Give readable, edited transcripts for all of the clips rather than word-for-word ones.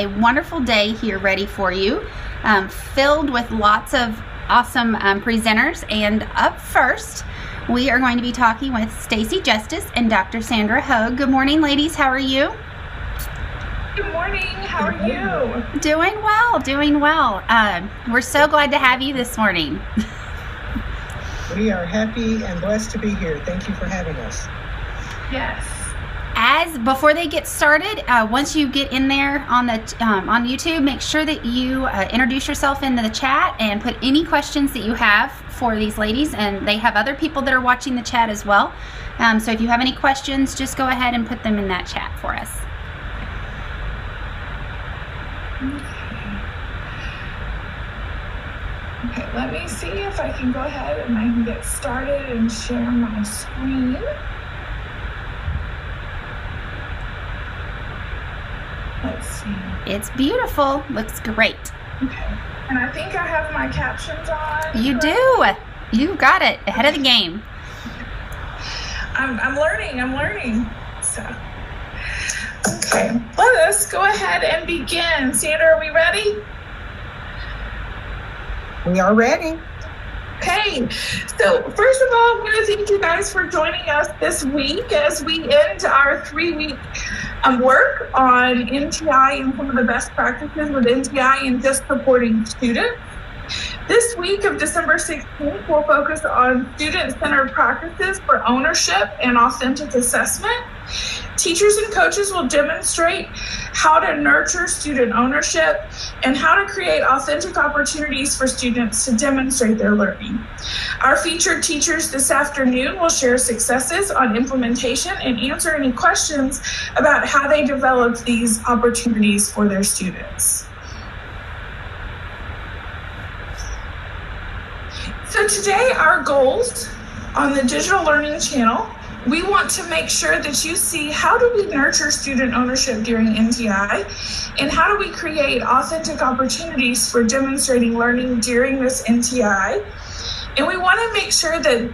a wonderful day here ready for you, filled with lots of awesome presenters. And up first, we are going to be talking with Stacy, Justus, and Dr. Sandra Hogue. Good morning, ladies. How are you? Good morning. How are you? Doing well, doing well. We're so glad to have you this morning. We are happy and blessed to be here. Thank you for having us. Yes. Before they get started, once you get in there on YouTube, make sure that you introduce yourself into the chat and put any questions that you have for these ladies. And they have other people that are watching the chat as well. So if you have any questions, just go ahead and put them in that chat for us. Okay, let me see if I can go ahead and I can get started and share my screen. Let's see. It's beautiful. Looks great. Okay. And I think I have my captions on. You do. You got it. Ahead of the game. I'm learning. So, okay. Let us go ahead and begin. Sandra, are we ready? We are ready. Okay, so first of all, I want to thank you guys for joining us this week as we end our 3-week work on NTI and some of the best practices with NTI and just supporting students. This week of December 16th, we'll focus on student-centered practices for ownership and authentic assessment. Teachers and coaches will demonstrate how to nurture student ownership and how to create authentic opportunities for students to demonstrate their learning. Our featured teachers this afternoon will share successes on implementation and answer any questions about how they developed these opportunities for their students. So today, our goals on the Digital Learning Channel, we want to make sure that you see how do we nurture student ownership during NTI and how do we create authentic opportunities for demonstrating learning during this NTI. And we want to make sure that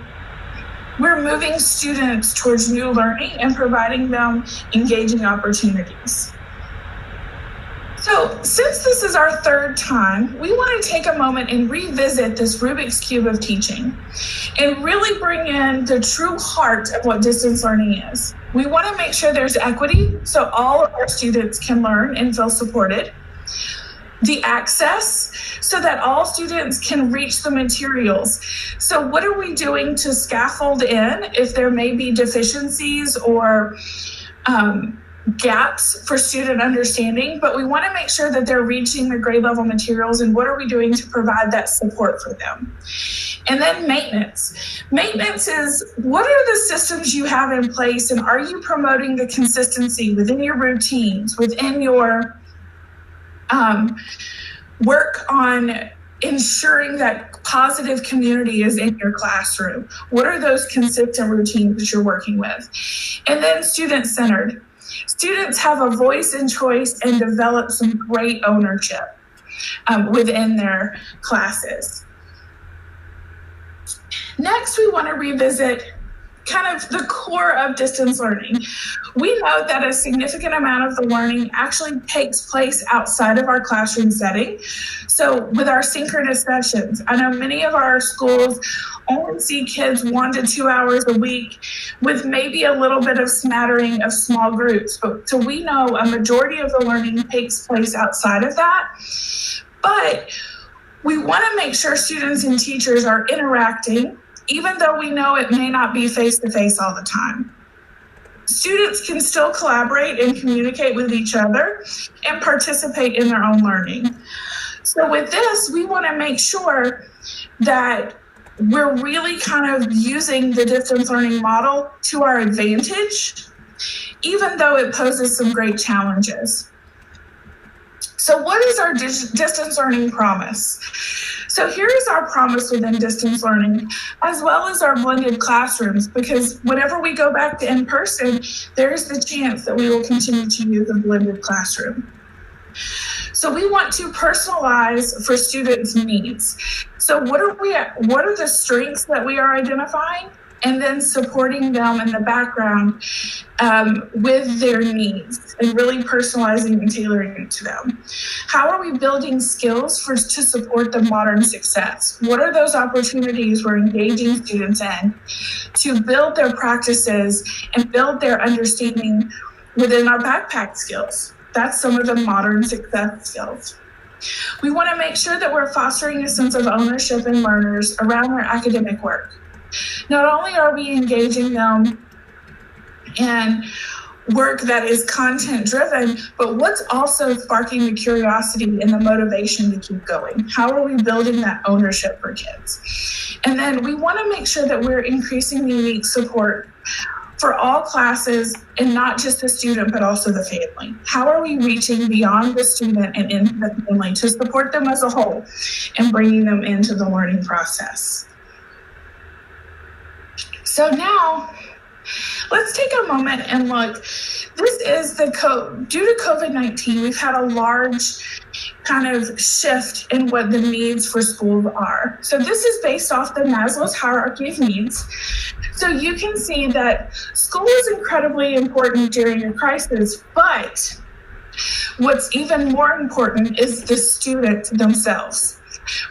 we're moving students towards new learning and providing them engaging opportunities. So since this is our third time, we want to take a moment and revisit this Rubik's Cube of teaching and really bring in the true heart of what distance learning is. We want to make sure there's equity so all of our students can learn and feel supported. The access so that all students can reach the materials. So what are we doing to scaffold in if there may be deficiencies or gaps for student understanding, but we want to make sure that they're reaching the grade level materials, and what are we doing to provide that support for them? And then maintenance. Maintenance is what are the systems you have in place, and are you promoting the consistency within your routines, within your work on ensuring that positive community is in your classroom? What are those consistent routines that you're working with? And then student-centered. Students have a voice and choice and develop some great ownership within their classes. Next, we want to revisit kind of the core of distance learning. We know that a significant amount of the learning actually takes place outside of our classroom setting. So with our synchronous sessions, I know many of our schools only see kids 1 to 2 hours a week with maybe a little bit of smattering of small groups. So we know a majority of the learning takes place outside of that. But we want to make sure students and teachers are interacting, even though we know it may not be face-to-face all the time. Students can still collaborate and communicate with each other and participate in their own learning. So with this, we want to make sure that we're really kind of using the distance learning model to our advantage, even though it poses some great challenges. So what is our distance learning promise? So here is our promise within distance learning, as well as our blended classrooms, because whenever we go back to in-person, there is the chance that we will continue to use a blended classroom. So we want to personalize for students' needs. So what are the strengths that we are identifying? and then supporting them in the background with their needs and really personalizing and tailoring it to them. How are we building skills to support the modern success? What are those opportunities we're engaging students in to build their practices and build their understanding within our backpack skills? That's some of the modern success skills. We want to make sure that we're fostering a sense of ownership in learners around their academic work. Not only are we engaging them in work that is content driven, but what's also sparking the curiosity and the motivation to keep going? How are we building that ownership for kids? And then we want to make sure that we're increasing the unique support for all classes, and not just the student, but also the family. How are we reaching beyond the student and into the family to support them as a whole and bringing them into the learning process? So now, let's take a moment and look. This is due to COVID-19, we've had a large kind of shift in what the needs for schools are. So this is based off the Maslow's hierarchy of needs. So you can see that school is incredibly important during a crisis, but what's even more important is the student themselves.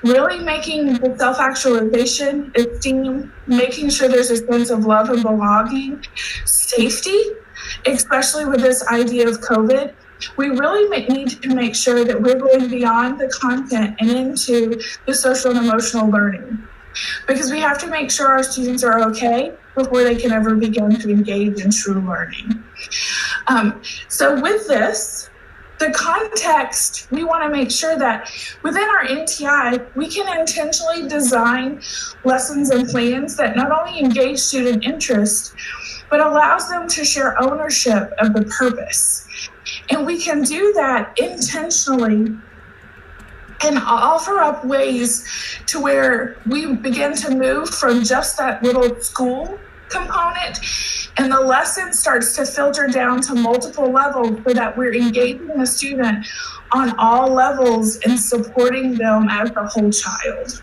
Really making the self-actualization, esteem, making sure there's a sense of love and belonging, safety, especially with this idea of COVID. We really need to make sure that we're going beyond the content and into the social and emotional learning, because we have to make sure our students are okay before they can ever begin to engage in true learning. So with this, the context, we want to make sure that within our NTI, we can intentionally design lessons and plans that not only engage student interest, but allows them to share ownership of the purpose. And we can do that intentionally and offer up ways to where we begin to move from just that little school component, and the lesson starts to filter down to multiple levels so that we're engaging the student on all levels and supporting them as a whole child.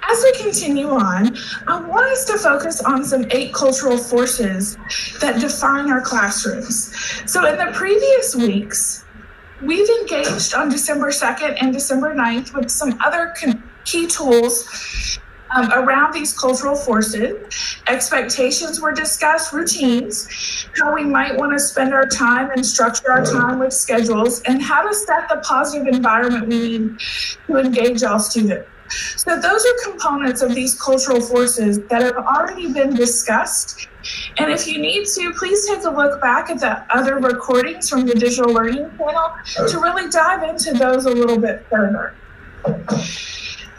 As we continue on, I want us to focus on some 8 cultural forces that define our classrooms. So in the previous weeks, we've engaged on December 2nd and December 9th with some other key tools around these cultural forces. Expectations were discussed, routines, how we might want to spend our time and structure our time with schedules, and how to set the positive environment we need to engage all students. So those are components of these cultural forces that have already been discussed. And if you need to, please take a look back at the other recordings from the digital learning panel to really dive into those a little bit further.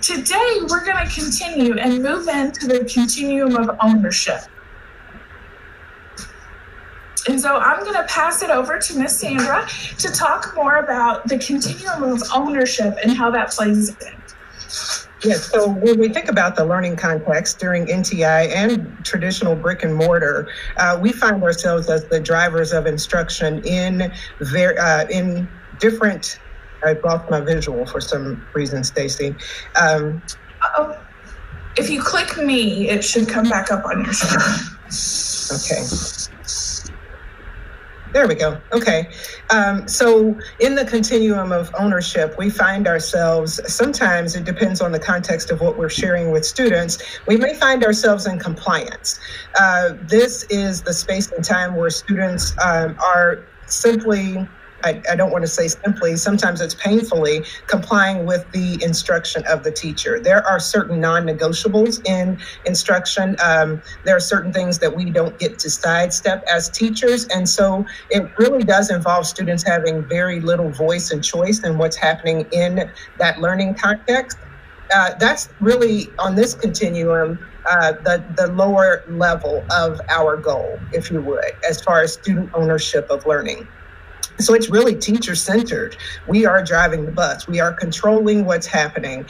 Today, we're going to continue and move into the continuum of ownership. And so I'm going to pass it over to Miss Sandra to talk more about the continuum of ownership and how that plays in. Yes, so when we think about the learning context during NTI and traditional brick and mortar, we find ourselves as the drivers of instruction in different. I've lost my visual for some reason, Stacy. If you click me, it should come back up on your screen. Okay. There we go. Okay. So in the continuum of ownership, we find ourselves, sometimes it depends on the context of what we're sharing with students, we may find ourselves in compliance. This is the space and time where students are simply, I don't want to say simply, sometimes it's painfully complying with the instruction of the teacher. There are certain non-negotiables in instruction. There are certain things that we don't get to sidestep as teachers. And so it really does involve students having very little voice and choice in what's happening in that learning context. That's really, on this continuum, the lower level of our goal, if you would, as far as student ownership of learning. So it's really teacher-centered. We are driving the bus. We are controlling what's happening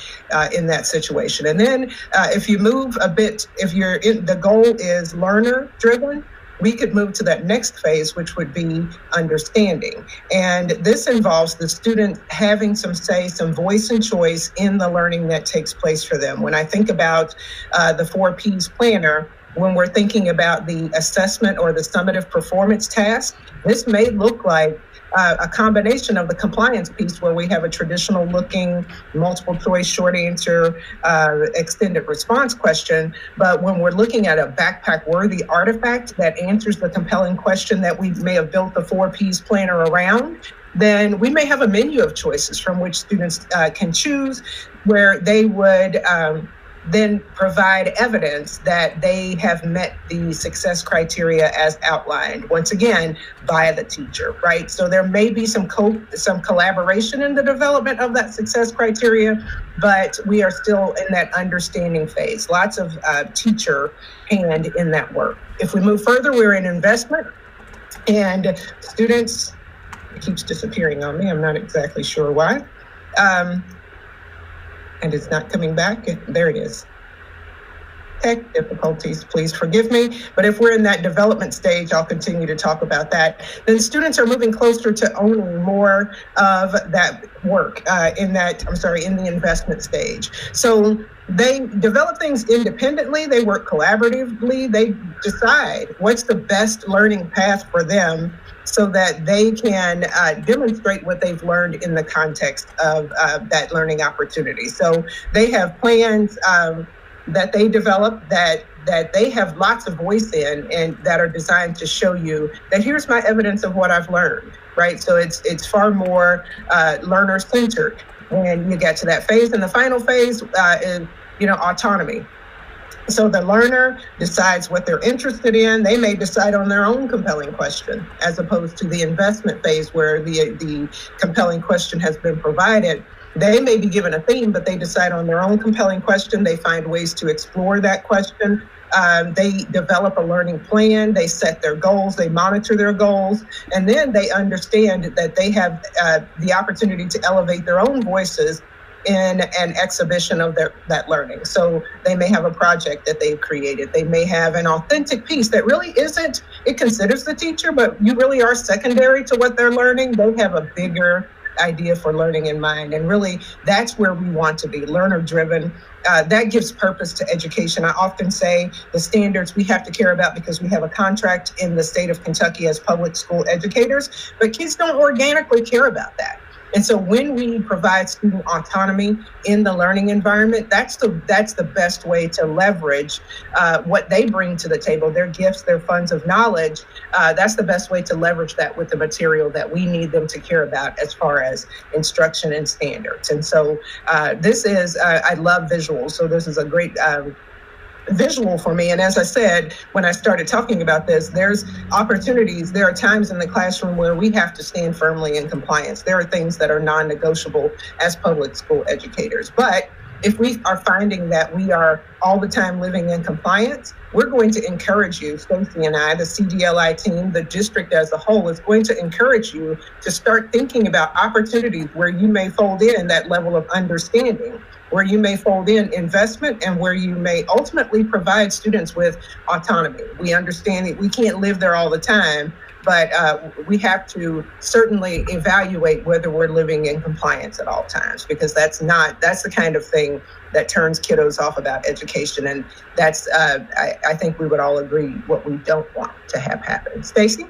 in that situation. And then if you move a bit, if you're in, the goal is learner-driven, we could move to that next phase, which would be understanding. And this involves the student having some say, some voice and choice in the learning that takes place for them. When I think about the 4 Ps planner, when we're thinking about the assessment or the summative performance task, this may look like a combination of the compliance piece where we have a traditional looking multiple choice short answer extended response question. But when we're looking at a backpack worthy artifact that answers the compelling question that we may have built the 4 Ps planner around, then we may have a menu of choices from which students can choose, where they would then provide evidence that they have met the success criteria as outlined, once again, by the teacher, right? So there may be some collaboration in the development of that success criteria, but we are still in that understanding phase. Lots of teacher hand in that work. If we move further, we're in investment, and students, it keeps disappearing on me. I'm not exactly sure why. And it's not coming back. There it is. Tech difficulties, please forgive me. But if we're in that development stage, I'll continue to talk about that. Then students are moving closer to owning more of that work in the investment stage. So they develop things independently, they work collaboratively, they decide what's the best learning path for them so that they can demonstrate what they've learned in the context of that learning opportunity. So they have plans that they develop that they have lots of voice in, and that are designed to show you that here's my evidence of what I've learned, right? So it's far more learner-centered when you get to that phase. And the final phase is, autonomy. So the learner decides what they're interested in. They may decide on their own compelling question, as opposed to the investment phase where the compelling question has been provided. They may be given a theme, but they decide on their own compelling question. They find ways to explore that question. They develop a learning plan. They set their goals. They monitor their goals. And then they understand that they have the opportunity to elevate their own voices in an exhibition of that learning. So they may have a project that they've created. They may have an authentic piece that really isn't, it considers the teacher, but you really are secondary to what they're learning. They have a bigger idea for learning in mind. And really, that's where we want to be, learner driven. That gives purpose to education. I often say the standards we have to care about because we have a contract in the state of Kentucky as public school educators, but kids don't organically care about that. And so when we provide student autonomy in the learning environment, that's the best way to leverage what they bring to the table, their gifts, their funds of knowledge. That's the best way to leverage that with the material that we need them to care about as far as instruction and standards. And so this is, I love visuals. So this is a great visual for me. And as I said, when I started talking about this, there's opportunities. There are times in the classroom where we have to stand firmly in compliance. There are things that are non-negotiable as public school educators. But if we are finding that we are all the time living in compliance, we're going to encourage you, Stacy and I, the CDLI team, the district as a whole is going to encourage you to start thinking about opportunities where you may fold in that level of understanding, where you may fold in investment, and where you may ultimately provide students with autonomy. We understand that we can't live there all the time, but we have to certainly evaluate whether we're living in compliance at all times, because that's the kind of thing that turns kiddos off about education. And that's, I think we would all agree, what we don't want to have happen. Stacy?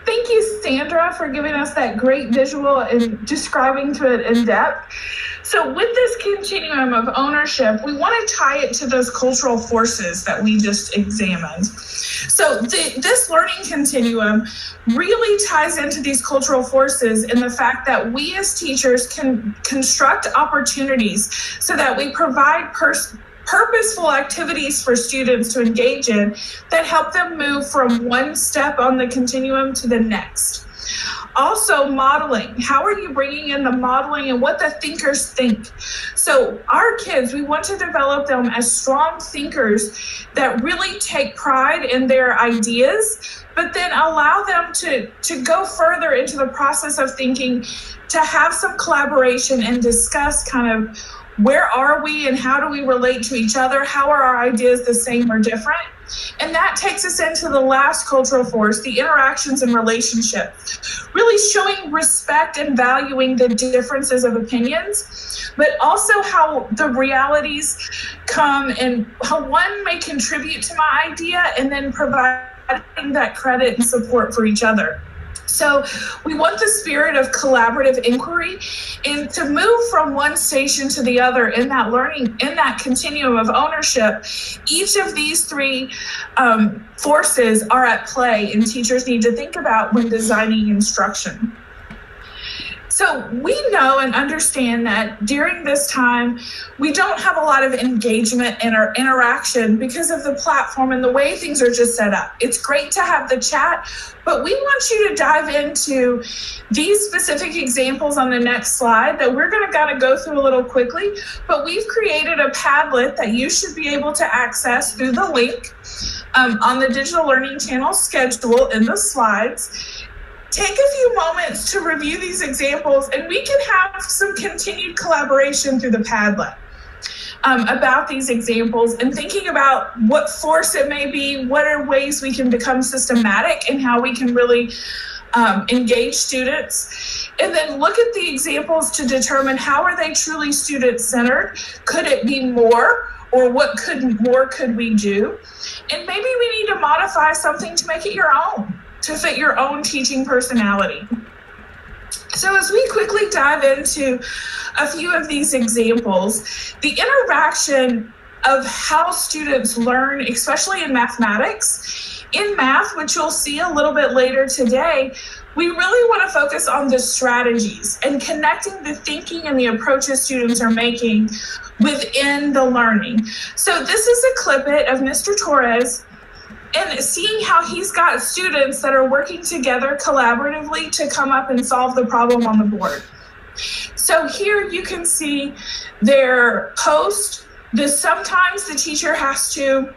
Thank you, Sandra, for giving us that great visual and describing to it in depth. So with this continuum of ownership, we want to tie it to those cultural forces that we just examined. So this learning continuum really ties into these cultural forces in the fact that we as teachers can construct opportunities so that we provide purposeful activities for students to engage in that help them move from one step on the continuum to the next. Also, modeling. How are you bringing in the modeling and what the thinkers think? So our kids, we want to develop them as strong thinkers that really take pride in their ideas, but then allow them to go further into the process of thinking, to have some collaboration and discuss kind of where are we and how do we relate to each other? How are our ideas the same or different? And that takes us into the last cultural force, the interactions and relationships, really showing respect and valuing the differences of opinions, but also how the realities come and how one may contribute to my idea and then providing that credit and support for each other. So we want the spirit of collaborative inquiry and to move from one station to the other in that learning, in that continuum of ownership. Each of these three forces are at play and teachers need to think about when designing instruction. So we know and understand that during this time, we don't have a lot of engagement and our interaction because of the platform and the way things are just set up. It's great to have the chat, but we want you to dive into these specific examples on the next slide that we're going to kind of go through a little quickly, but we've created a Padlet that you should be able to access through the link on the Digital Learning Channel schedule in the slides. Take a few moments to review these examples and we can have some continued collaboration through the Padlet about these examples and thinking about what force it may be, what are ways we can become systematic and how we can really engage students. And then look at the examples to determine how are they truly student-centered? Could it be more? Or what more could we do? And maybe we need to modify something to make it your own, to fit your own teaching personality. So as we quickly dive into a few of these examples, the interaction of how students learn, especially in mathematics. In math, which you'll see a little bit later today, we really want to focus on the strategies and connecting the thinking and the approaches students are making within the learning. So this is a clip of Mr. Torres and seeing how he's got students that are working together collaboratively to come up and solve the problem on the board. So here you can see their post. Sometimes the teacher has the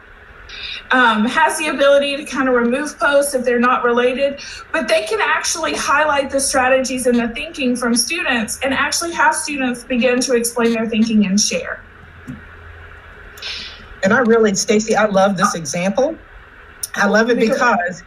ability to kind of remove posts if they're not related, but they can actually highlight the strategies and the thinking from students and actually have students begin to explain their thinking and share. And Stacy, I love this example. I love it because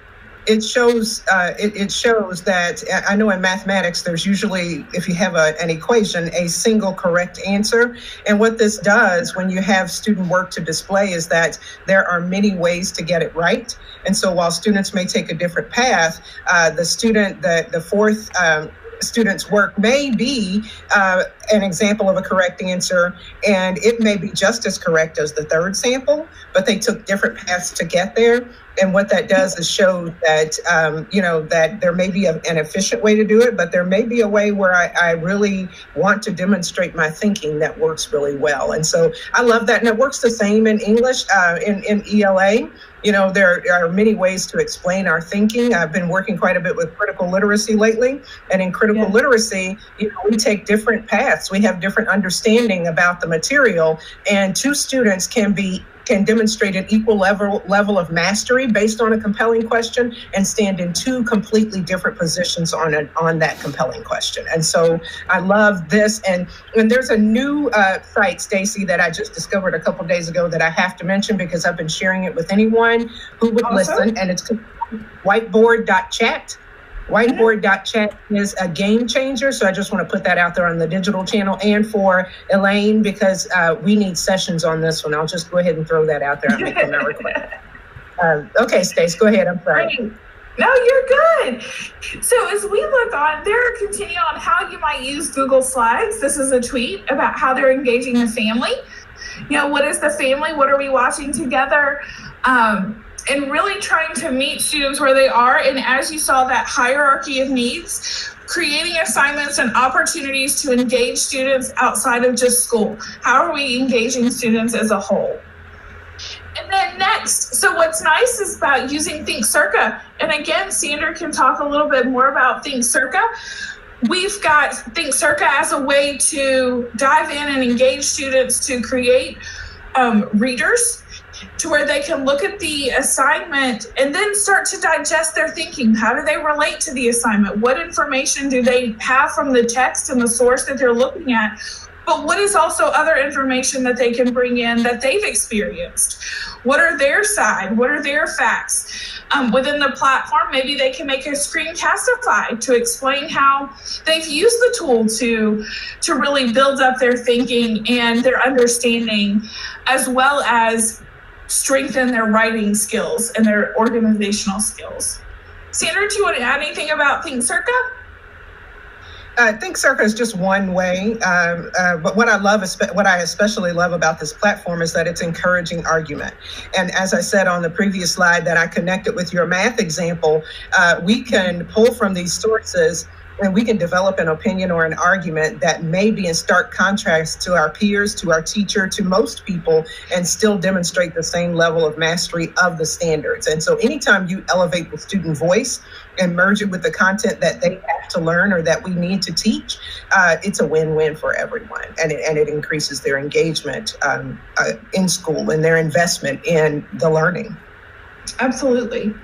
it shows that I know in mathematics, there's usually, if you have an equation, a single correct answer. And what this does when you have student work to display is that there are many ways to get it right. And so while students may take a different path, the fourth student's work may be an example of a correct answer, and it may be just as correct as the third sample, but they took different paths to get there. And what that does is show that, that there may be an efficient way to do it, but there may be a way where I really want to demonstrate my thinking that works really well. And so I love that. And it works the same in English, in ELA. There are many ways to explain our thinking. I've been working quite a bit with critical literacy lately. And in critical literacy, we take different paths. We have different understanding about the material, and two students can demonstrate an equal level of mastery based on a compelling question and stand in two completely different positions on that compelling question. And so I love this. And there's a new site, Stacy, that I just discovered a couple days ago that I have to mention because I've been sharing it with anyone who would listen, and it's whiteboard.chat. Whiteboard.chat is a game changer. So I just want to put that out there on the digital channel and for Elaine, because we need sessions on this one. I'll just go ahead and throw that out there and make them a request. Okay, Stace, go ahead. I'm sorry. No, you're good. So as we look on, they're continuing on how you might use Google Slides. This is a tweet about how they're engaging the family. What is the family? What are we watching together? And really trying to meet students where they are. And as you saw, that hierarchy of needs, creating assignments and opportunities to engage students outside of just school. How are we engaging students as a whole? And then next, so what's nice is about using Think Circa. And again, Sandra can talk a little bit more about Think Circa. We've got Think Circa as a way to dive in and engage students to create readers, to where they can look at the assignment and then start to digest their thinking. How do they relate to the assignment? What information do they have from the text and the source that they're looking at? but what is also other information that they can bring in that they've experienced? What are their side? What are their facts? Within the platform, maybe they can make a screencastify to explain how they've used the tool to really build up their thinking and their understanding, as well as strengthen their writing skills and their organizational skills. Sandra, do you want to add anything about Think Circa? Think Circa is just one way, but what I especially love about this platform is that it's encouraging argument. And as I said on the previous slide that I connected with your math example, we can pull from these sources and we can develop an opinion or an argument that may be in stark contrast to our peers, to our teacher, to most people, and still demonstrate the same level of mastery of the standards. And so anytime you elevate the student voice and merge it with the content that they have to learn or that we need to teach, it's a win-win for everyone. And it increases their engagement in school and their investment in the learning. Absolutely.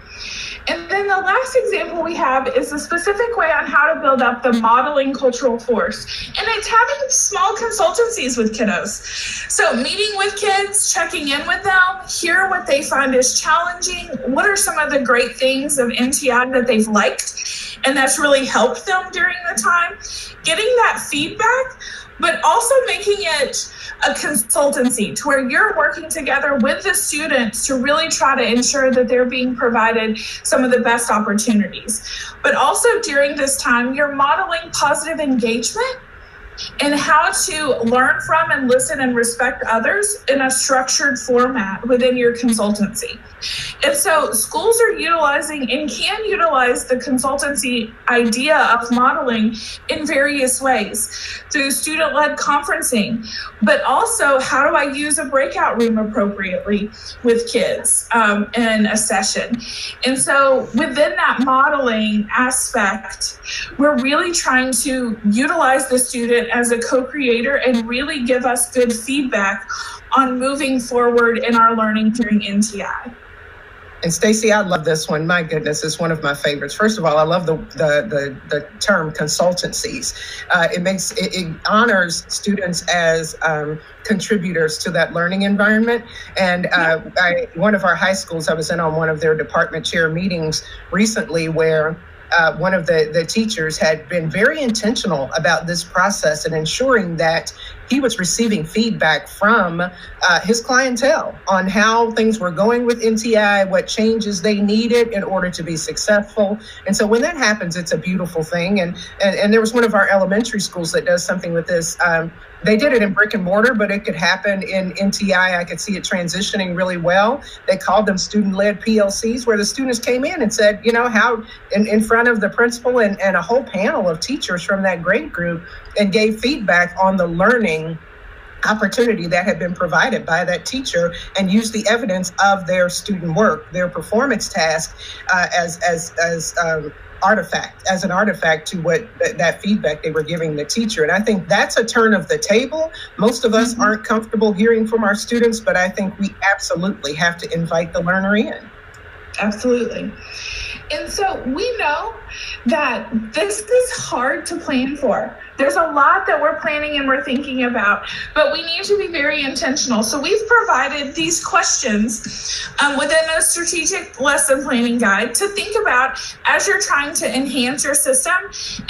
And then the last example we have is a specific way on how to build up the modeling cultural force. And it's having small consultancies with kiddos. So meeting with kids, checking in with them, hear what they find is challenging. What are some of the great things of NTI that they've liked and that's really helped them during the time? Getting that feedback, but also making it a consultancy to where you're working together with the students to really try to ensure that they're being provided some of the best opportunities. But also during this time, you're modeling positive engagement and how to learn from and listen and respect others in a structured format within your consultancy. And so schools are utilizing and can utilize the consultancy idea of modeling in various ways through student-led conferencing, but also how do I use a breakout room appropriately with kids in a session. And so within that modeling aspect, we're really trying to utilize the student as a co-creator and really give us good feedback on moving forward in our learning during NTI. And Stacy, I love this one. My goodness, it's one of my favorites. First of all, I love the term consultancies. It honors students as contributors to that learning environment. And one of our high schools, I was in on one of their department chair meetings recently where one of the teachers had been very intentional about this process and ensuring that he was receiving feedback from his clientele on how things were going with NTI, what changes they needed in order to be successful. And so when that happens, it's a beautiful thing. And there was one of our elementary schools that does something with this. They did it in brick and mortar, but it could happen in NTI. I could see it transitioning really well. They called them student-led PLCs, where the students came in and said, how in front of the principal and a whole panel of teachers from that grade group, and gave feedback on the learning opportunity that had been provided by that teacher, and used the evidence of their student work, their performance task as an artifact to what that feedback they were giving the teacher. And I think that's a turn of the table. Most of us aren't comfortable hearing from our students, but I think we absolutely have to invite the learner in. Absolutely. And so we know that this is hard to plan for. There's a lot that we're planning and we're thinking about, but we need to be very intentional. So we've provided these questions within a strategic lesson planning guide to think about as you're trying to enhance your system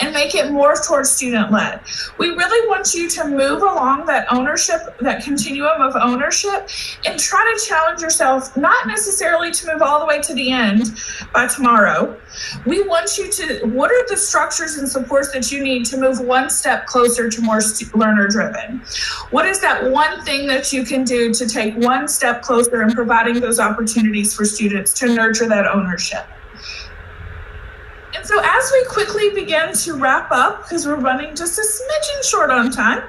and make it more towards student-led. We really want you to move along that ownership, that continuum of ownership, and try to challenge yourself, not necessarily to move all the way to the end by tomorrow. We want you to, what are the structures and supports that you need to move one step closer to more learner driven? What is that one thing that you can do to take one step closer in providing those opportunities for students to nurture that ownership? And so as we quickly begin to wrap up, because we're running just a smidgen short on time,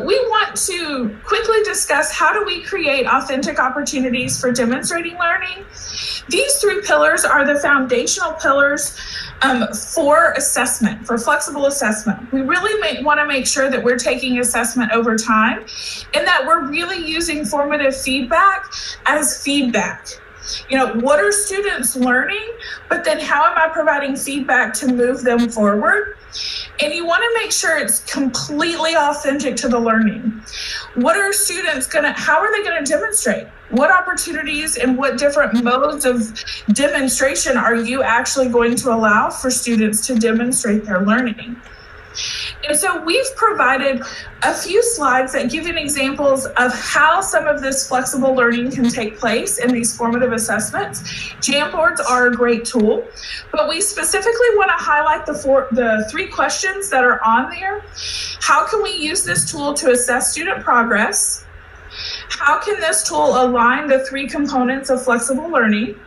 we want to quickly discuss how do we create authentic opportunities for demonstrating learning. These three pillars are the foundational pillars for assessment, for flexible assessment. We really want to make sure that we're taking assessment over time and that we're really using formative feedback as feedback. What are students learning, but then how am I providing feedback to move them forward? And you want to make sure it's completely authentic to the learning. What are students how are they going to demonstrate? What opportunities and what different modes of demonstration are you actually going to allow for students to demonstrate their learning? And so we've provided a few slides that give you examples of how some of this flexible learning can take place in these formative assessments. Jamboards are a great tool, but we specifically want to highlight the 3 questions that are on there. How can we use this tool to assess student progress? How can this tool align the 3 components of flexible learning?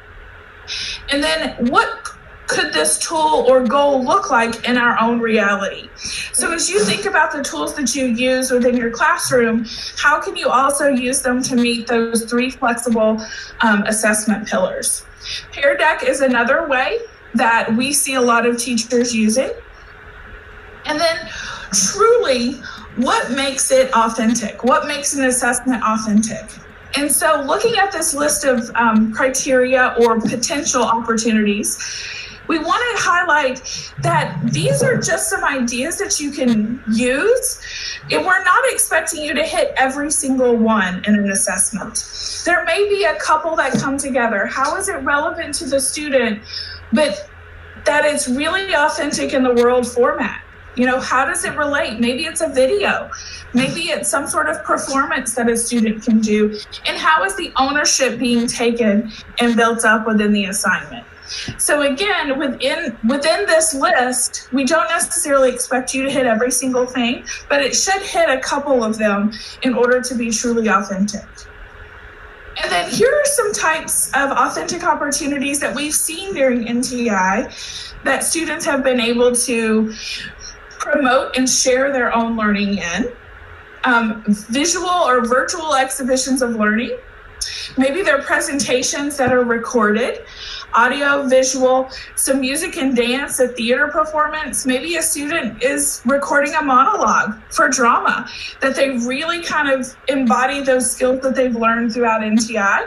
And then what could this tool or goal look like in our own reality? So as you think about the tools that you use within your classroom, how can you also use them to meet those 3 flexible assessment pillars? Pear Deck is another way that we see a lot of teachers using. And then truly, what makes it authentic? What makes an assessment authentic? And so looking at this list of criteria or potential opportunities, we want to highlight that these are just some ideas that you can use, and we're not expecting you to hit every single one in an assessment. There may be a couple that come together. How is it relevant to the student, but that it's really authentic in the world format? You know, how does it relate? Maybe it's a video. Maybe it's some sort of performance that a student can do. And how is the ownership being taken and built up within the assignment? So again, within this list, we don't necessarily expect you to hit every single thing, but it should hit a couple of them in order to be truly authentic. And then here are some types of authentic opportunities that we've seen during NTI that students have been able to promote and share their own learning in. Visual or virtual exhibitions of learning. Maybe they're presentations that are recorded, audio, visual, some music and dance, a theater performance. Maybe a student is recording a monologue for drama, that they really kind of embody those skills that they've learned throughout NTI.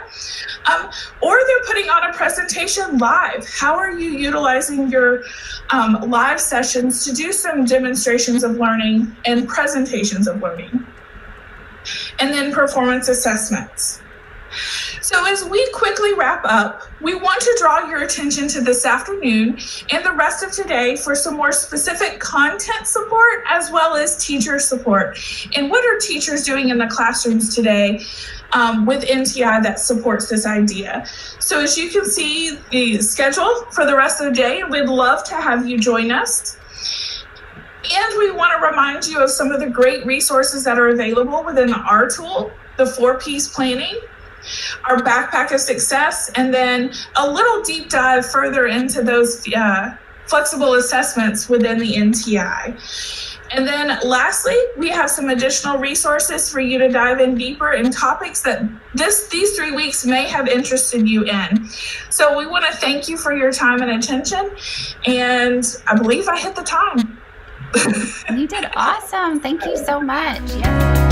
Or they're putting on a presentation live. How are you utilizing your live sessions to do some demonstrations of learning and presentations of learning? And then performance assessments. So as we quickly wrap up, we want to draw your attention to this afternoon and the rest of today for some more specific content support as well as teacher support. And what are teachers doing in the classrooms today with NTI that supports this idea? So as you can see the schedule for the rest of the day, we'd love to have you join us. And we want to remind you of some of the great resources that are available within our tool, the 4-piece planning, our backpack of success, and then a little deep dive further into those flexible assessments within the NTI. And then lastly, we have some additional resources for you to dive in deeper in topics that these 3 weeks may have interested you in. So we want to thank you for your time and attention. And I believe I hit the time. You did awesome. Thank you so much. Yes.